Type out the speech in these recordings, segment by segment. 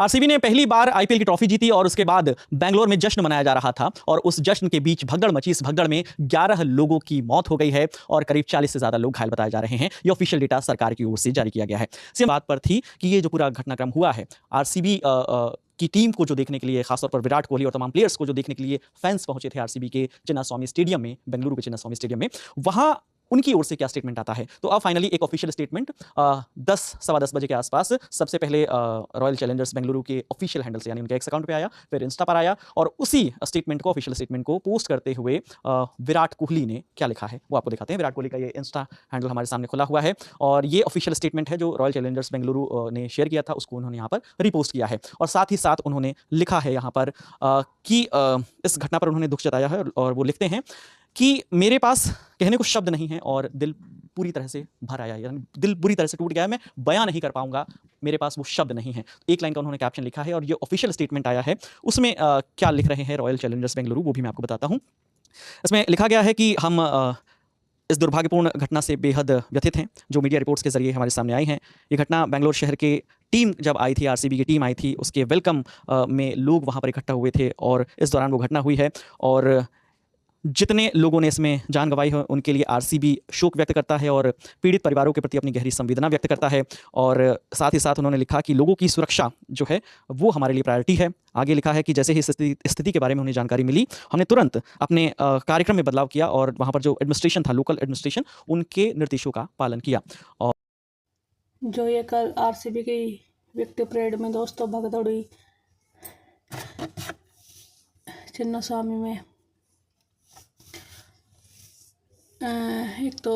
RCB ने पहली बार IPL की ट्रॉफी जीती और उसके बाद बेंगलोर में जश्न मनाया जा रहा था और उस जश्न के बीच भगदड़ मची। इस भगदड़ में 11 लोगों की मौत हो गई है और करीब 40 से ज्यादा लोग घायल बताए जा रहे हैं। ये ऑफिशियल डेटा सरकार की ओर से जारी किया गया है। सिर्फ बात पर थी कि ये जो पूरा घटनाक्रम हुआ है, आरसीबी की टीम को जो देखने के लिए, खासतौर पर विराट कोहली और तमाम प्लेयर्स को जो देखने के लिए फैंस पहुंचे थे आरसीबी के चिन्नास्वामी स्टेडियम में, बेंगलुरु के चिन्नास्वामी स्टेडियम में, वहां उनकी ओर से क्या स्टेटमेंट आता है। तो अब फाइनली एक ऑफिशियल स्टेटमेंट 10 सवा 10 बजे के आसपास सबसे पहले रॉयल चैलेंजर्स बेंगलुरु के ऑफिशियल हैंडल से, यानी उनके एक्स अकाउंट पे आया, फिर इंस्टा पर आया और उसी स्टेटमेंट को, ऑफिशियल स्टेटमेंट को पोस्ट करते हुए विराट कोहली ने क्या लिखा है वो आपको दिखाते हैं। विराट कोहली का ये इंस्टा हैंडल हमारे सामने खुला हुआ है और ये ऑफिशियल स्टेटमेंट है जो रॉयल चैलेंजर्स बेंगलुरु ने शेयर किया था, उसको उन्होंने यहाँ पर रिपोस्ट किया है। और साथ ही साथ उन्होंने लिखा है यहाँ पर कि इस घटना पर उन्होंने दुख जताया है और वो लिखते हैं कि मेरे पास कहने को शब्द नहीं है और दिल पूरी तरह से भर आया, यानी दिल बुरी तरह से टूट गया है, मैं बयां नहीं कर पाऊंगा, मेरे पास वो शब्द नहीं है। एक लाइन का उन्होंने कैप्शन लिखा है और ये ऑफिशियल स्टेटमेंट आया है। उसमें क्या लिख रहे हैं रॉयल चैलेंजर्स बेंगलुरु, वो भी मैं आपको बताता हूं। इसमें लिखा गया है कि हम इस दुर्भाग्यपूर्ण घटना से बेहद व्यथित हैं जो मीडिया रिपोर्ट्स के जरिए हमारे सामने आई हैं। ये घटना बेंगलोर शहर के टीम जब आई थी, आरसीबी की टीम आई थी, उसके वेलकम में लोग वहाँ पर इकट्ठा हुए थे और इस दौरान वो घटना हुई है। और जितने लोगों ने इसमें जान गंवाई है उनके लिए आरसीबी शोक व्यक्त करता है और पीड़ित परिवारों के प्रति अपनी गहरी संवेदना व्यक्त करता है। और साथ ही साथ उन्होंने लिखा कि लोगों की सुरक्षा जो है वो हमारे लिए प्रायोरिटी है। आगे लिखा है कि जैसे ही स्थिति के बारे में उन्हें जानकारी मिली, हमने तुरंत अपने कार्यक्रम में बदलाव किया और वहाँ पर जो एडमिनिस्ट्रेशन था, लोकल एडमिनिस्ट्रेशन, उनके निर्देशों का पालन किया। और जो ये कल आरसीबी की विक्ट्री परेड में दोस्तों भगदड़ हुई चिन्नास्वामी में, एक तो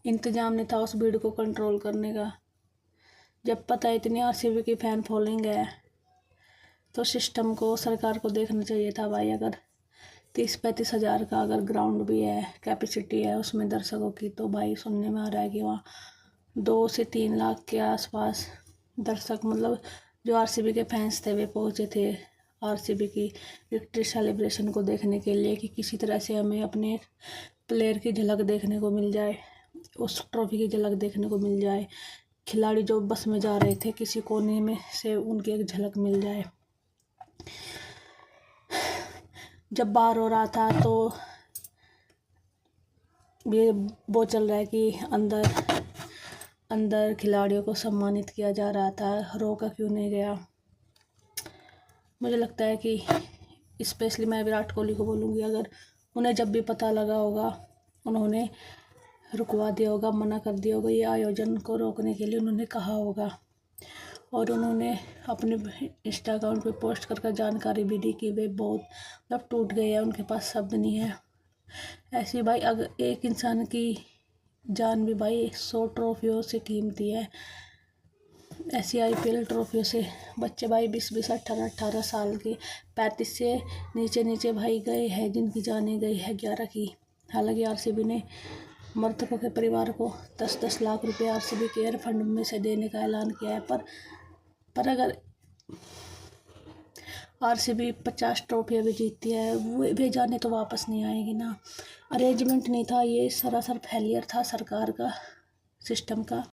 इंतजाम नहीं था उस भीड़ को कंट्रोल करने का। जब पता है इतनी आरसीबी की फैन फॉलोइंग है तो सिस्टम को, सरकार को देखना चाहिए था भाई। अगर 30-35 हज़ार का अगर ग्राउंड भी है, कैपेसिटी है उसमें दर्शकों की, तो भाई सुनने में आ रहा है कि वहाँ 2 से 3 लाख के आसपास दर्शक, मतलब जो आरसीबी के फैंस थे वे पहुँचे थे आरसीबी की विक्ट्री सेलिब्रेशन को देखने के लिए, कि किसी तरह से हमें अपने प्लेयर की झलक देखने को मिल जाए, उस ट्रॉफी की झलक देखने को मिल जाए। खिलाड़ी जो बस में जा रहे थे किसी कोने में से उनकी एक झलक मिल जाए। जब बाहर हो रहा था तो ये वो चल रहा है कि अंदर खिलाड़ियों को सम्मानित किया जा रहा था, रोका क्यों नहीं गया। मुझे लगता है कि स्पेशली मैं विराट कोहली को बोलूँगी, अगर उन्हें जब भी पता लगा होगा उन्होंने रुकवा दिया होगा, मना कर दिया होगा, ये आयोजन को रोकने के लिए उन्होंने कहा होगा। और उन्होंने अपने इंस्टा अकाउंट पे पोस्ट कर जानकारी भी दी कि वे बहुत मतलब टूट गए हैं, उनके पास शब्द नहीं है। ऐसे भाई अगर एक इंसान की जान भी भाई 100 ट्रॉफियों से कीमती है। ऐसी आईपीएल ट्रॉफियों से बच्चे भाई 20-20, 18-18 साल के, 35 से नीचे भाई गए हैं जिनकी जानें गई है 11 की। हालांकि आरसीबी ने मृतकों के परिवार को 10-10 लाख रुपए आरसीबी केयर फंड में से देने का ऐलान किया है। पर अगर आरसीबी 50 ट्रॉफियाँ भी जीतती है, वे जाने तो वापस नहीं आएगी ना। अरेंजमेंट नहीं था, ये सरासर फेलियर था सरकार का, सिस्टम का।